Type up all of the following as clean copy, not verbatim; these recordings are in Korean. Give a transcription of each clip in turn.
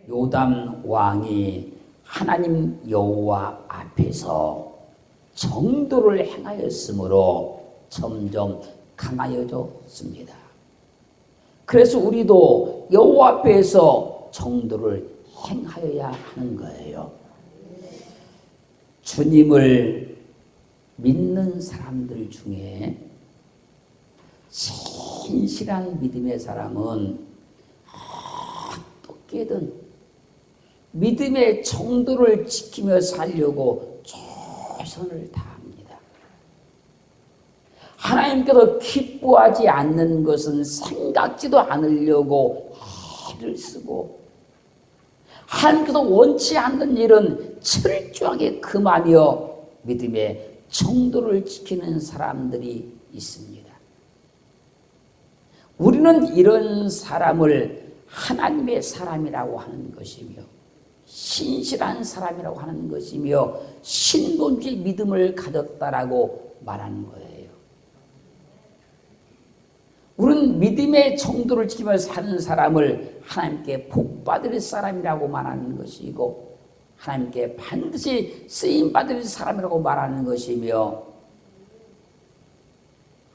요담 왕이 하나님 여호와 앞에서 정도를 행하였으므로 점점 강하여졌습니다. 그래서 우리도 여호와 앞에서 정도를 행하여야 하는 거예요. 주님을 믿는 사람들 중에 신실한 믿음의 사람은 어떻게든 믿음의 정도를 지키며 살려고 최선을 다합니다. 하나님께서 기뻐하지 않는 것은 생각지도 않으려고 애를 쓰고, 하나님께서 원치 않는 일은 철저하게 금하며 믿음의 정도를 지키는 사람들이 있습니다. 우리는 이런 사람을 하나님의 사람이라고 하는 것이며 신실한 사람이라고 하는 것이며 신본주의 믿음을 가졌다라고 말하는 거예요. 우리는 믿음의 정도를 지키며 사는 사람을 하나님께 복받을 사람이라고 말하는 것이고 하나님께 반드시 쓰임받을 사람이라고 말하는 것이며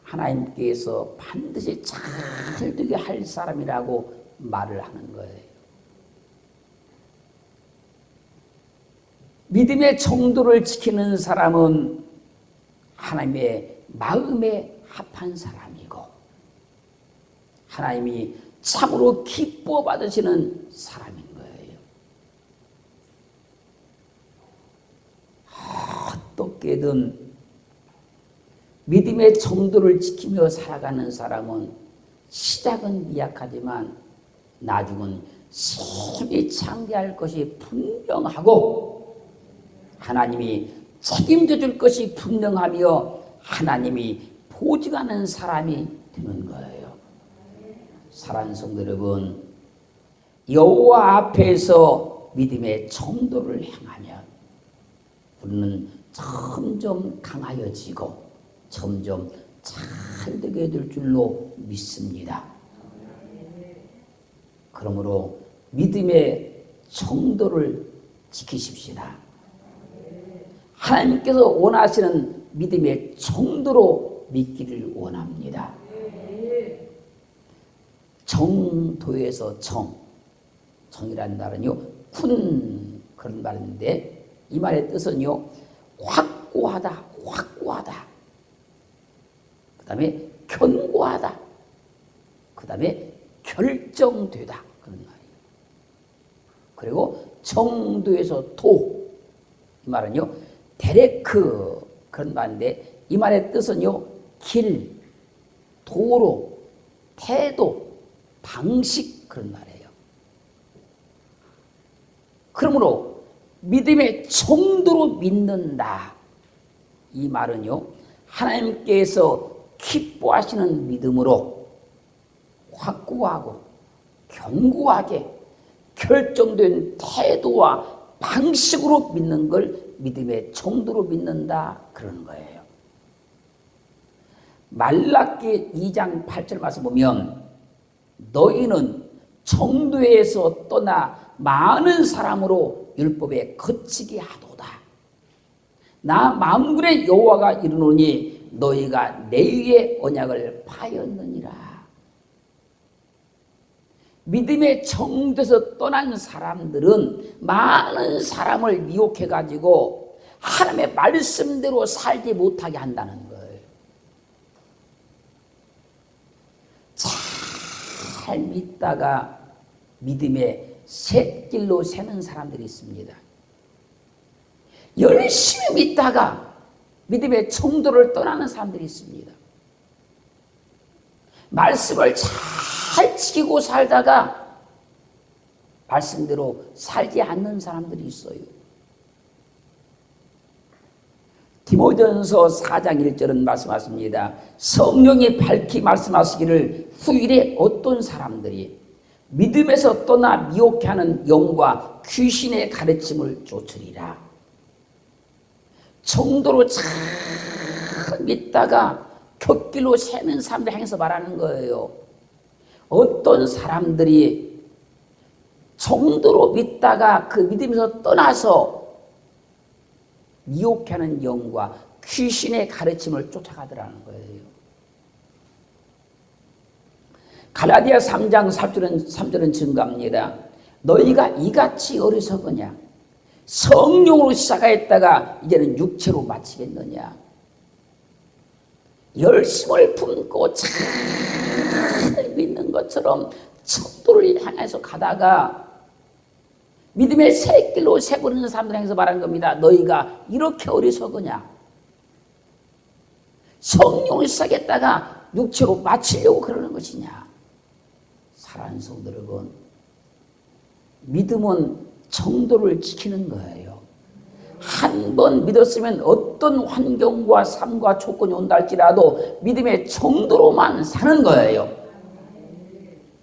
하나님께서 반드시 잘 되게 할 사람이라고 말을 하는 거예요. 믿음의 정도를 지키는 사람은 하나님의 마음에 합한 사람이고 하나님이 참으로 기뻐 받으시는 사람인 거예요. 어떻게든 믿음의 정도를 지키며 살아가는 사람은 시작은 미약하지만 나중은 심히 창대할 것이 분명하고 하나님이 책임져 줄 것이 분명하며 하나님이 보증하는 사람이 되는 거예요. 사랑하는 성도 여러분, 여호와 앞에서 믿음의 정도를 행하면 우리는 점점 강하여지고 점점 잘 되게 될 줄로 믿습니다. 그러므로 믿음의 정도를 지키십시다. 하나님께서 원하시는 믿음의 정도로 믿기를 원합니다. 정도에서 정이라는 말은요, 그런 말인데 이 말의 뜻은요, 확고하다. 그 다음에 견고하다. 그 다음에 결정되다. 그런 말이에요. 그리고 정도에서 이 말은요, 데레크 그런 말인데 이 말의 뜻은요, 길, 도로, 태도, 방식 그런 말이에요. 그러므로 믿음의 정도로 믿는다. 이 말은요, 하나님께서 기뻐하시는 믿음으로 확고하고 견고하게 결정된 태도와 방식으로 믿는 걸 믿음의 정도로 믿는다 그러는 거예요. 말라기 2장 8절 말씀 보면 너희는 정도에서 떠나 많은 사람으로 율법에 거치게 하도다. 나 만군의 여호와가 이르노니 너희가 내 위에 언약을 파였느니라. 믿음의 정도에서 떠난 사람들은 많은 사람을 미혹해가지고 하나님의 말씀대로 살지 못하게 한다는 거예요. 잘 믿다가 믿음의 샛길로 새는 사람들이 있습니다. 열심히 믿다가 믿음의 정도를 떠나는 사람들이 있습니다. 말씀을 잘 지키고 살다가 말씀대로 살지 않는 사람들이 있어요. 디모데전서 4장 1절은 말씀하십니다. 성령이 밝히 말씀하시기를 후일에 어떤 사람들이 믿음에서 떠나 미혹해하는 영과 귀신의 가르침을 쫓으리라. 정도로 잘 믿다가 곁길로 새는 사람들 향해서 말하는 거예요. 어떤 사람들이 정도로 믿다가 그 믿음에서 떠나서 미혹하는 영과 귀신의 가르침을 쫓아가더라는 거예요. 갈라디아 3장 3절은 증거합니다. 너희가 이같이 어리석으냐? 성령으로 시작하였다가 이제는 육체로 마치겠느냐? 열심을 품고 잘 믿는 것처럼 척도를 향해서 가다가 믿음의 새 길로 세버리는 사람들 향해서 말한 겁니다. 너희가 이렇게 어리석으냐? 성령을 시작했다가 육체로 마치려고 그러는 것이냐? 사랑하는 성도 여러분, 믿음은 정도를 지키는 거예요. 한 번 믿었으면 어떤 환경과 삶과 조건이 온다 할지라도 믿음의 정도로만 사는 거예요.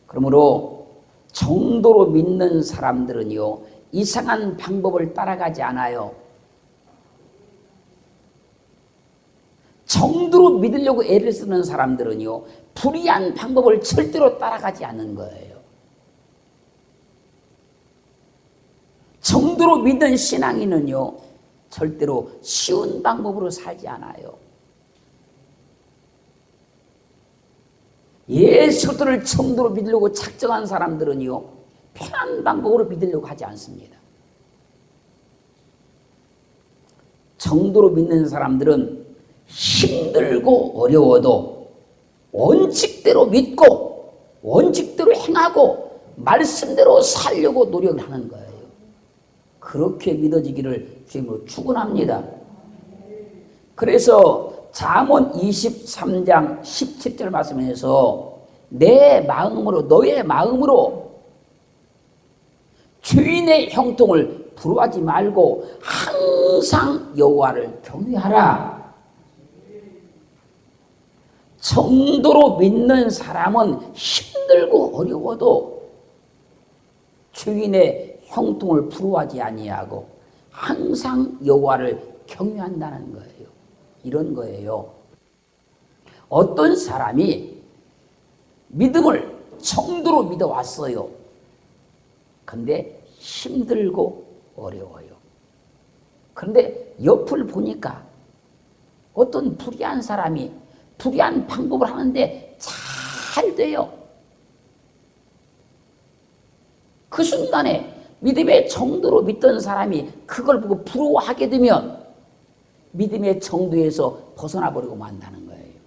그러므로 정도로 믿는 사람들은요, 이상한 방법을 따라가지 않아요. 정도로 믿으려고 애를 쓰는 사람들은요, 불의한 방법을 절대로 따라가지 않는 거예요. 정도로 믿는 신앙인은요, 절대로 쉬운 방법으로 살지 않아요. 예수 그리스도를 정도로 믿으려고 작정한 사람들은요, 편한 방법으로 믿으려고 하지 않습니다. 정도로 믿는 사람들은 힘들고 어려워도 원칙대로 믿고 원칙대로 행하고 말씀대로 살려고 노력을 하는 거예요. 그렇게 믿어지기를 주님으로 축원합니다. 그래서 잠언 23장 17절 말씀에서 내 마음으로 너의 마음으로 주인의 형통을 부러워하지 말고 항상 여호와를 경외하라. 정도로 믿는 사람은 힘들고 어려워도 주인의 형통을 부러워하지 아니하고 항상 여호와를 경외한다는 거예요. 이런 거예요. 어떤 사람이 믿음을 정도로 믿어왔어요. 근데 힘들고 어려워요. 그런데 옆을 보니까 어떤 불의한 사람이 불의한 방법을 하는데 잘 돼요. 그 순간에 믿음의 정도로 믿던 사람이 그걸 보고 부러워하게 되면 믿음의 정도에서 벗어나 버리고 만다는 거예요.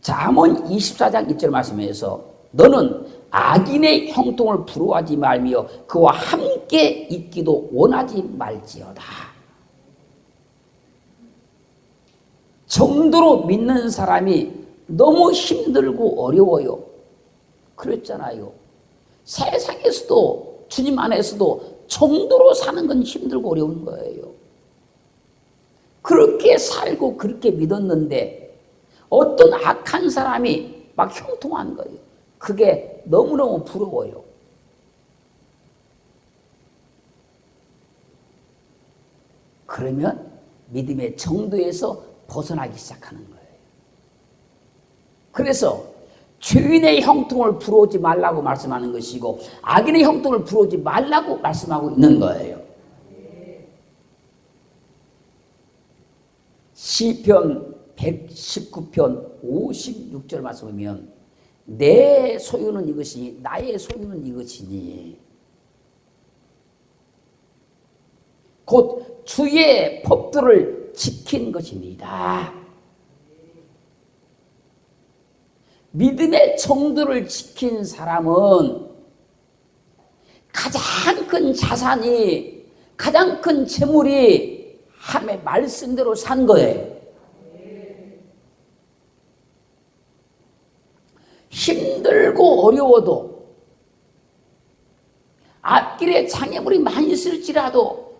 잠언 24장 1절 말씀에서 너는 악인의 형통을 부러워하지 말며 그와 함께 있기도 원하지 말지어다. 정도로 믿는 사람이 너무 힘들고 어려워요. 그랬잖아요. 세상에서도 주님 안에서도 정도로 사는 건 힘들고 어려운 거예요. 그렇게 살고 그렇게 믿었는데 어떤 악한 사람이 막 형통한 거예요. 그게 너무너무 부러워요. 그러면 믿음의 정도에서 벗어나기 시작하는 거예요. 그래서 죄인의 형통을 부러우지 말라고 말씀하는 것이고 악인의 형통을 부러우지 말라고 말씀하고 있는 거예요. 시편 119편 56절 말씀 보면 내 소유는 이것이니 나의 소유는 이것이니 곧 주의 법도를 지킨 것입니다. 믿음의 정도를 지킨 사람은 가장 큰 자산이 가장 큰 재물이 하나님의 말씀대로 산 거예요. 힘들고 어려워도 앞길에 장애물이 많이 있을지라도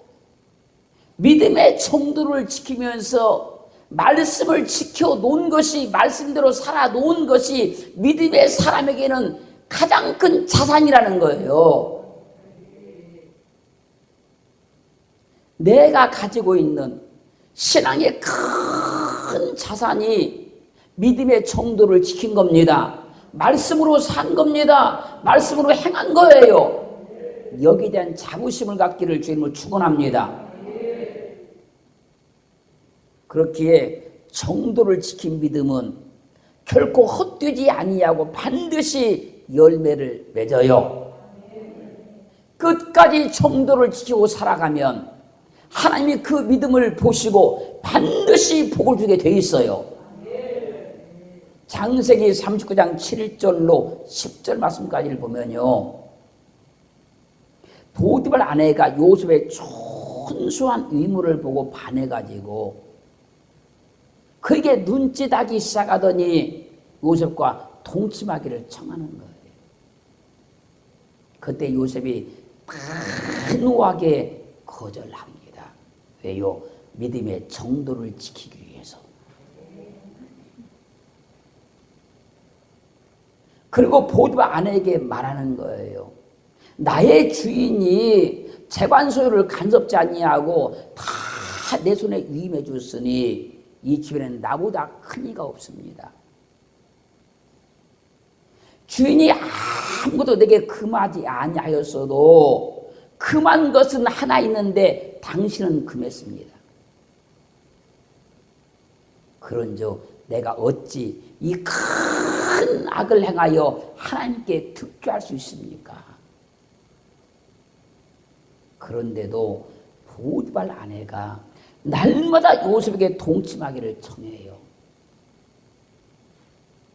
믿음의 정도를 지키면서 말씀을 지켜놓은 것이 말씀대로 살아놓은 것이 믿음의 사람에게는 가장 큰 자산이라는 거예요. 내가 가지고 있는 신앙의 큰 자산이 믿음의 정도를 지킨 겁니다. 말씀으로 산 겁니다. 말씀으로 행한 거예요. 여기에 대한 자부심을 갖기를 주님으로 축원합니다. 그렇기에 정도를 지킨 믿음은 결코 헛되지 아니하고 반드시 열매를 맺어요. 끝까지 정도를 지키고 살아가면 하나님이 그 믿음을 보시고 반드시 복을 주게 돼 있어요. 창세기 39장 7절로 10절 말씀까지를 보면요, 보디발 아내가 요셉의 순수한 의무를 보고 반해가지고 그에게 눈짓하기 시작하더니 요셉과 동침하기를 청하는 거예요. 그때 요셉이 단호하게 거절합니다. 왜요? 믿음의 정도를 지키기 위해서. 그리고 보디발 아내에게 말하는 거예요. 나의 주인이 재관 소유를 간섭지 아니하고 다 내 손에 위임해 줬으니 이 집에는 나보다 큰 이가 없습니다. 주인이 아무것도 내게 금하지 아니하였어도 금한 것은 하나 있는데 당신은 금했습니다. 그런즉 내가 어찌 이 큰 악을 행하여 하나님께 득죄할 수 있습니까? 그런데도 보디발 아내가 날마다 요셉에게 동침하기를 청해요.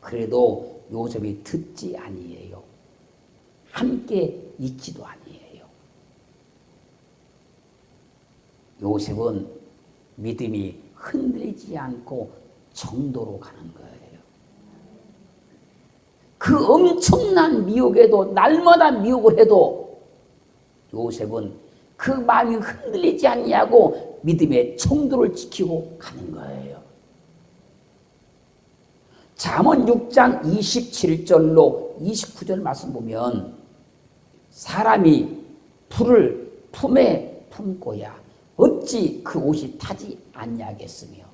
그래도 요셉이 듣지 아니에요. 함께 있지도 아니에요. 요셉은 믿음이 흔들리지 않고 정도로 가는 거예요. 그 엄청난 미혹에도 날마다 미혹을 해도 요셉은 그 마음이 흔들리지 아니하고 믿음의 정도를 지키고 가는 거예요. 잠언 6장 27절로 29절 말씀 보면 사람이 불을 품에 품고야 어찌 그 옷이 타지 아니하겠으며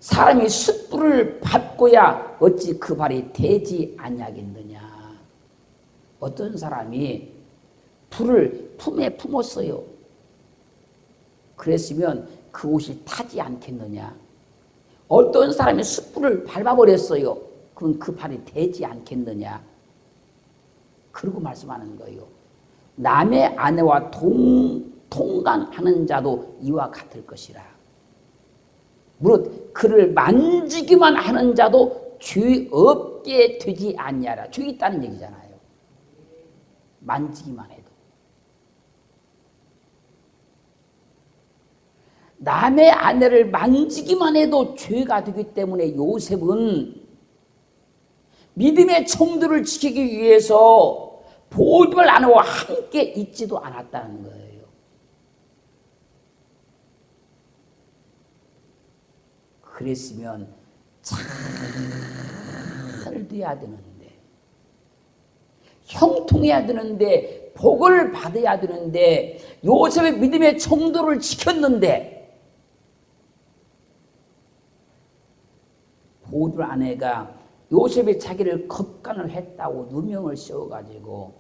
사람이 숯불을 밟고야 어찌 그 발이 되지 아니하겠느냐. 어떤 사람이 불을 품에 품었어요. 그랬으면 그 옷이 타지 않겠느냐. 어떤 사람이 숯불을 밟아버렸어요. 그럼 그 발이 되지 않겠느냐. 그러고 말씀하는 거예요. 남의 아내와 동간하는 자도 이와 같을 것이라. 무릇 그를 만지기만 하는 자도 죄 없게 되지 아니하라. 죄 있다는 얘기잖아요. 만지기만 해도. 남의 아내를 만지기만 해도 죄가 되기 때문에 요셉은 믿음의 정도를 지키기 위해서 보디발 아내와 함께 있지도 않았다는 거예요. 그랬으면 잘 돼야 되는데, 형통해야 되는데, 복을 받아야 되는데, 요셉의 믿음의 정도를 지켰는데 보디발 아내가 요셉이 자기를 겁간을 했다고 누명을 씌워가지고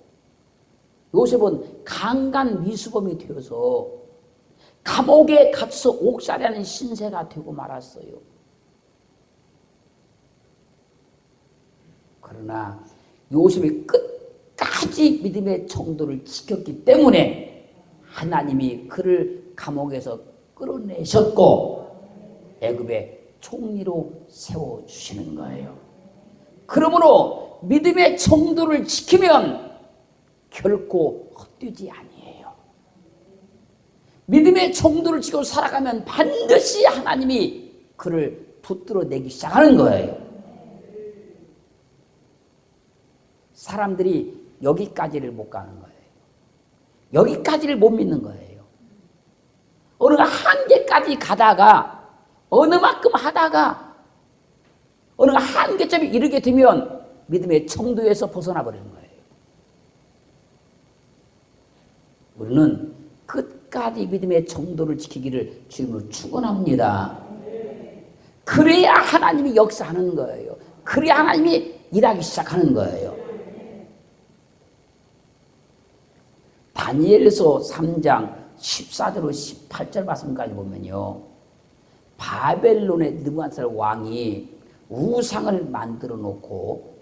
요셉은 강간 미수범이 되어서 감옥에 갇혀서 옥살이하는 신세가 되고 말았어요. 그러나 요셉이 끝까지 믿음의 정도를 지켰기 때문에 하나님이 그를 감옥에서 끌어내셨고 애굽의 총리로 세워주시는 거예요. 그러므로 믿음의 정도를 지키면 결코 헛되지 아니에요. 믿음의 정도를 지키고 살아가면 반드시 하나님이 그를 붙들어내기 시작하는 거예요. 사람들이 여기까지를 못 가는 거예요. 여기까지를 못 믿는 거예요. 어느 한계까지 가다가 어느 만큼 하다가 어느 한계점에 이르게 되면 믿음의 정도에서 벗어나 버리는 거예요. 우리는 끝까지 믿음의 정도를 지키기를 주님으로 축원합니다. 그래야 하나님이 역사하는 거예요. 그래야 하나님이 일하기 시작하는 거예요. 다니엘서 3장 14절로 18절 말씀까지 보면요, 바벨론의 느부갓네살 왕이 우상을 만들어 놓고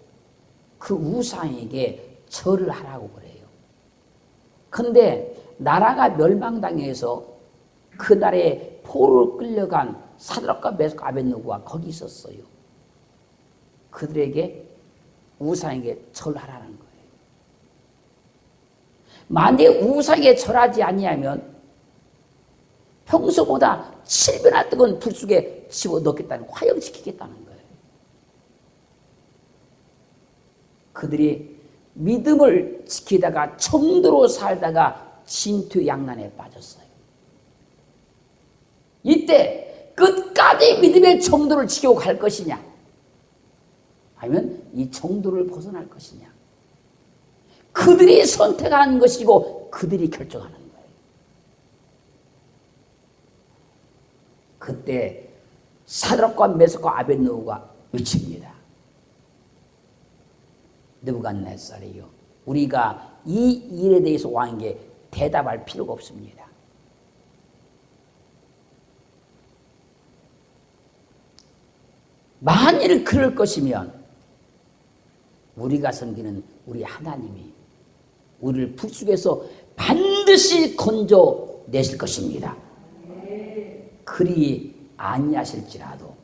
그 우상에게 절을 하라고 그래요. 그런데 나라가 멸망당해서 그날에 포로로 끌려간 사드락과 메삭 아벳느고가 거기 있었어요. 그들에게 우상에게 절하라는 거예요. 만약에 우상에게 절하지 아니하면 평소보다 7배나 뜨거운 불 속에 집어넣겠다는, 화형시키겠다는 거예요. 그들이 믿음을 지키다가 정도로 살다가 진퇴양난에 빠졌어요. 이때 끝까지 믿음의 정도를 지키고 갈 것이냐, 아니면 이 정도를 벗어날 것이냐, 그들이 선택하는 것이고 그들이 결정하는 거예요. 그때 사드락과 메삭과 아벳느고가 외칩니다. 느부갓네살이요, 우리가 이 일에 대해서 왕에게 대답할 필요가 없습니다. 만일 그럴 것이면 우리가 섬기는 우리 하나님이 우리를 불 속에서 반드시 건져내실 것입니다. 그리 아니하실지라도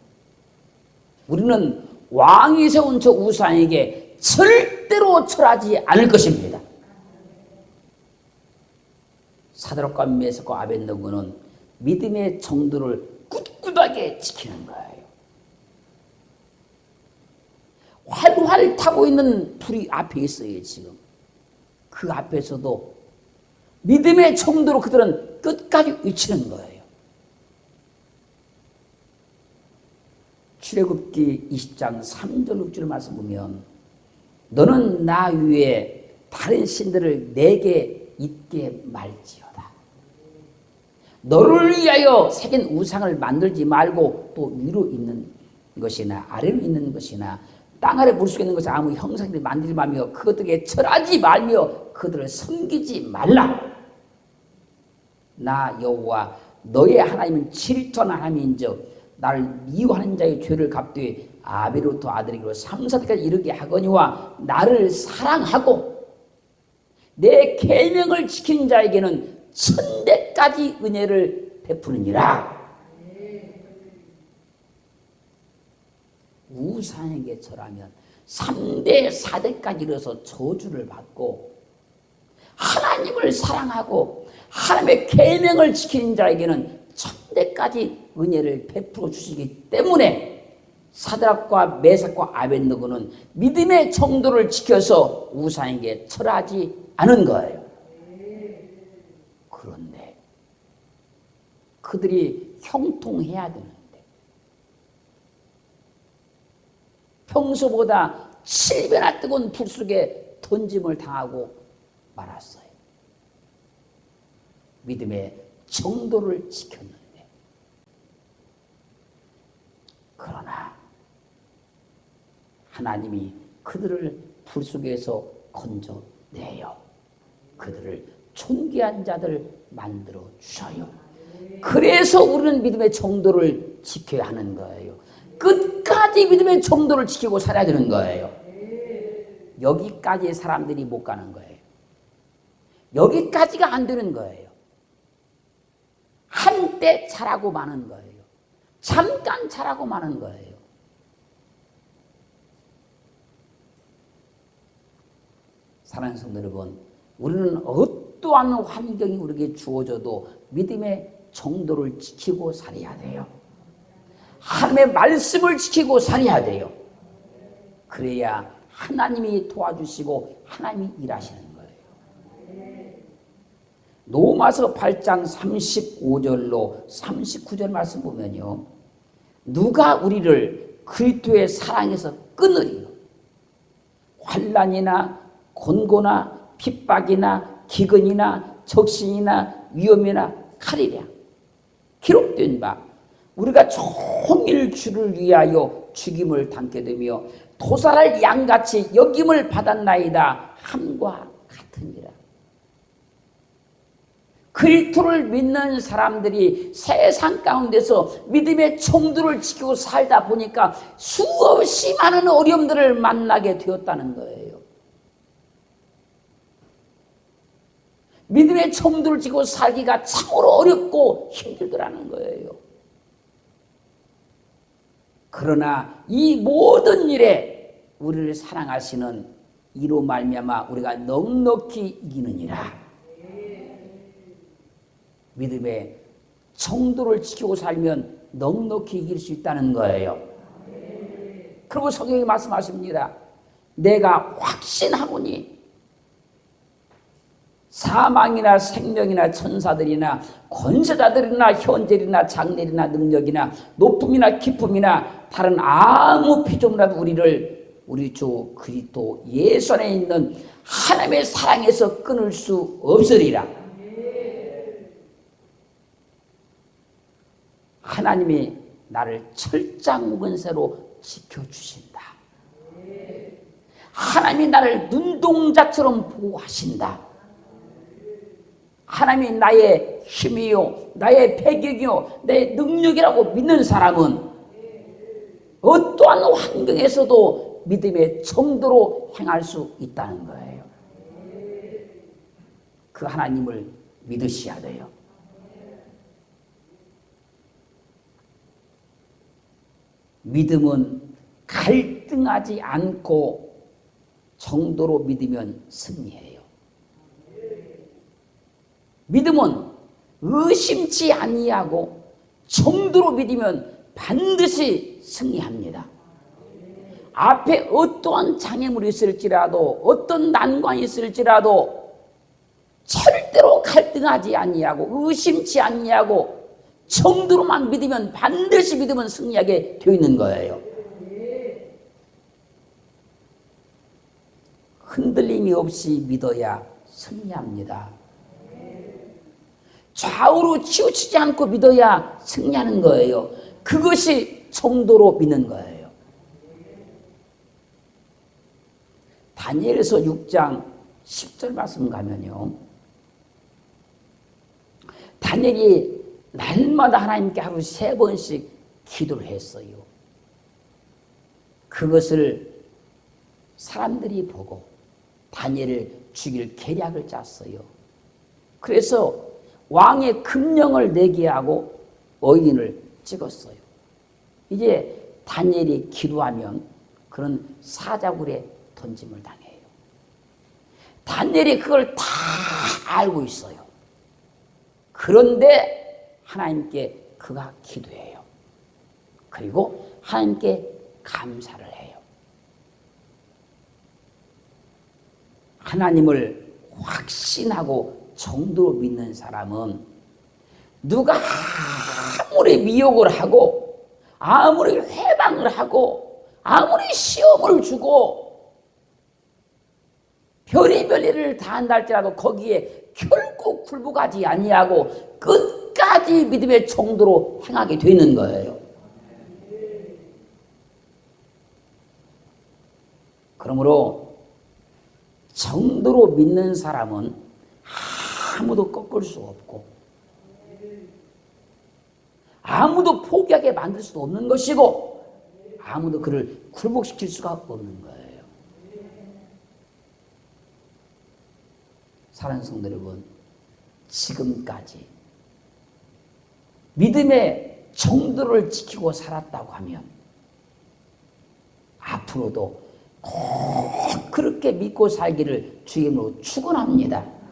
우리는 왕이 세운 저 우상에게 절대로 절하지 않을 것입니다. 사드락과 메삭과 아벳느고는 믿음의 정도를 꿋꿋하게 지키는 거예요. 활활 타고 있는 불이 앞에 있어요. 지금 그 앞에서도 믿음의 정도로 그들은 끝까지 외치는 거예요. 출애굽기 20장 3절 6절 말씀 보면, 너는 나 위에 다른 신들을 내게 있게 말지어다. 너를 위하여 새긴 우상을 만들지 말고, 또 위로 있는 것이나 아래로 있는 것이나 땅 아래 물속에 있는 것이 아무 형상들 만들지 말며 그것들에게 절하지 말며 그들을 섬기지 말라. 나 여호와 너의 하나님은 질투하는 하나님인즉 나를 미워하는 자의 죄를 갚되 아벨로부터 아들에게로 3, 4대까지 이르게 하거니와 나를 사랑하고 내 계명을 지키는 자에게는 1000대까지 은혜를 베푸느니라. 우상에게 절하면 3대 4대까지 이르러서 저주를 받고, 하나님을 사랑하고 하나님의 계명을 지키는 자에게는 1000대까지 은혜를 베풀어 주시기 때문에 사드락과 메삭과 아벳느고는 믿음의 정도를 지켜서 우상에게 절하지 않은 거예요. 그런데 그들이 형통해야 되는데 평소보다 7배나 뜨거운 불 속에 던짐을 당하고 말았어요. 믿음의 정도를 지켰는데, 그러나 하나님이 그들을 불 속에서 건져내요. 그들을 존귀한 자들 만들어 주셔요. 그래서 우리는 믿음의 정도를 지켜야 하는 거예요. 끝까지 믿음의 정도를 지키고 살아야 되는 거예요. 여기까지 사람들이 못 가는 거예요. 여기까지가 안 되는 거예요. 한때 잘하고 마는 거예요. 잠깐 잘하고 마는 거예요. 사랑하는 성도 여러분, 우리는 어떠한 환경이 우리에게 주어져도 믿음의 정도를 지키고 살아야 돼요. 하나님의 말씀을 지키고 살아야 돼요. 그래야 하나님이 도와주시고 하나님이 일하시는 거예요. 로마서 8장 35절로 39절 말씀 보면요, 누가 우리를 그리스도의 사랑에서 끊으리요? 환난이나 곤고나 핍박이나 기근이나 적신이나 위험이나 칼이랴. 기록된 바 우리가 종일 주를 위하여 죽임을 당게 되며 도살할 양같이 여김을 받았나이다 함과 같으니라. 그리스도를 믿는 사람들이 세상 가운데서 믿음의 청도를 지키고 살다 보니까 수없이 많은 어려움들을 만나게 되었다는 거예요. 믿음의 청도를 지키고 살기가 참으로 어렵고 힘들더라는 거예요. 그러나 이 모든 일에 우리를 사랑하시는 이로 말미암아 우리가 넉넉히 이기느니라. 믿음의 청도를 지키고 살면 넉넉히 이길 수 있다는 거예요. 그리고 성경이 말씀하십니다. 내가 확신하오니 사망이나 생명이나 천사들이나 권세자들이나 현재이나 장래이나 능력이나 높음이나 기쁨이나 다른 아무 피조물이라도 우리 주 그리스도 예수 안에 있는 하나님의 사랑에서 끊을 수 없으리라. 하나님이 나를 철장 권세로 지켜주신다. 하나님이 나를 눈동자처럼 보호하신다. 하나님이 나의 힘이요, 나의 배경이요, 내 능력이라고 믿는 사람은 어떠한 환경에서도 믿음의 정도로 행할 수 있다는 거예요. 그 하나님을 믿으셔야 돼요. 믿음은 갈등하지 않고 정도로 믿으면 승리해요. 믿음은 의심치 아니하고 정도로 믿으면 반드시 승리합니다. 앞에 어떠한 장애물이 있을지라도 어떤 난관이 있을지라도 절대로 갈등하지 아니하고 의심치 아니하고 정도로만 믿으면 반드시 믿으면 승리하게 되어 있는 거예요. 흔들림이 없이 믿어야 승리합니다. 좌우로 치우치지 않고 믿어야 승리하는 거예요. 그것이 정도로 믿는 거예요. 다니엘서 6장 10절 말씀 가면요. 다니엘이 날마다 하나님께 하루 3번씩 기도를 했어요. 그것을 사람들이 보고 다니엘을 죽일 계략을 짰어요. 그래서 왕의 금령을 내게 하고 어인을 찍었어요. 이제 다니엘이 기도하면 그런 사자굴에 던짐을 당해요. 다니엘이 그걸 다 알고 있어요. 그런데 하나님께 그가 기도해요. 그리고 하나님께 감사를 해요. 하나님을 확신하고 정도로 믿는 사람은 누가 아무리 미혹을 하고 아무리 회방을 하고 아무리 시험을 주고 별의별 일을 다 한다 할지라도 거기에 결코 굴복하지 아니하고 끝까지 믿음의 정도로 행하게 되는 거예요. 그러므로 정도로 믿는 사람은 아무도 꺾을 수 없고 아무도 포기하게 만들 수도 없는 것이고 아무도 그를 굴복시킬 수가 없는 거예요. 사랑하는 성도 여러분, 지금까지 믿음의 정도를 지키고 살았다고 하면 앞으로도 꼭 그렇게 믿고 살기를 주님으로 축원합니다.